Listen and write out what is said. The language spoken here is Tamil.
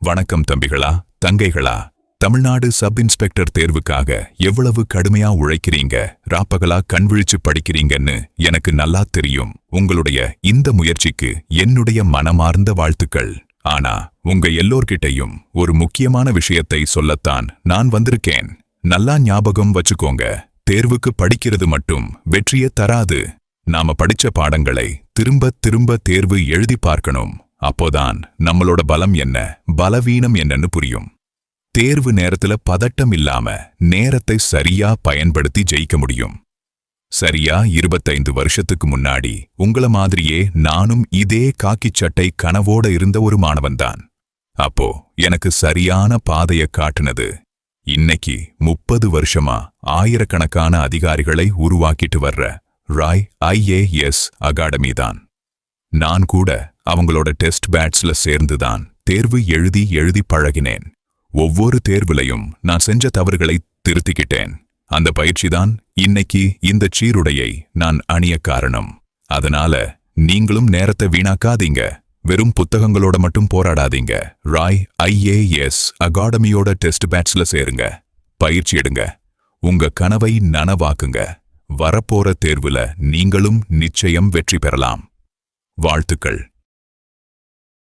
வணக்கம் தம்பிகளா, தங்கைகளா. தமிழ்நாடு சப் இன்ஸ்பெக்டர் தேர்வுக்காக எவ்வளவு கடுமையா உழைக்கிறீங்க, ராப்பகலா கண்விழிச்சு படிக்கிறீங்கன்னு எனக்கு நல்லா தெரியும். உங்களுடைய இந்த முயற்சிக்கு என்னுடைய மனமார்ந்த வாழ்த்துக்கள். ஆனா உங்க எல்லோர்கிட்டையும் ஒரு முக்கியமான விஷயத்தை சொல்லத்தான் நான் வந்திருக்கேன். நல்லா ஞாபகம் வச்சுக்கோங்க, தேர்வுக்கு படிக்கிறது மட்டும் வெற்றியை தராது. நாம படிச்ச பாடங்களை திரும்ப திரும்ப தேர்வு எழுதி பார்க்கணும். அப்போதான் நம்மளோட பலம் என்ன, பலவீனம் என்னன்னு புரியும். தேர்வு நேரத்துல பதட்டம் இல்லாம நேரத்தை சரியா பயன்படுத்தி ஜெயிக்க முடியும். சரியா 25 வருஷத்துக்கு முன்னாடி உங்கள மாதிரியே நானும் இதே காக்கிச் சட்டை கனவோட இருந்த ஒரு மாணவன்தான். அப்போ எனக்கு சரியான பாதைய காட்டுனது இன்னைக்கு 30 வருஷமா ஆயிரக்கணக்கான அதிகாரிகளை உருவாக்கிட்டு வர்ற ராய் IAS அகாடமி தான். நான் கூட அவங்களோட டெஸ்ட் பேட்ச்ல சேர்ந்துதான் தேர்வு எழுதி பழகினேன். ஒவ்வொரு தேர்வுலையும் நான் செஞ்ச தவறுகளை திருத்திக்கிட்டேன். அந்த பயிற்சிதான் இன்னைக்கு இந்த சீருடையை நான் அணிய காரணம். அதனால நீங்களும் நேரத்தை வீணாக்காதீங்க. வெறும் புத்தகங்களோட மட்டும் போராடாதீங்க. ராய் IAS அகாடமியோட டெஸ்ட் பேட்ச்ல சேருங்க, பயிற்சி எடுங்க, உங்க கனவை நனவாக்குங்க. வரப்போற தேர்வுல நீங்களும் நிச்சயம் வெற்றி பெறலாம். வாழ்த்துக்கள்.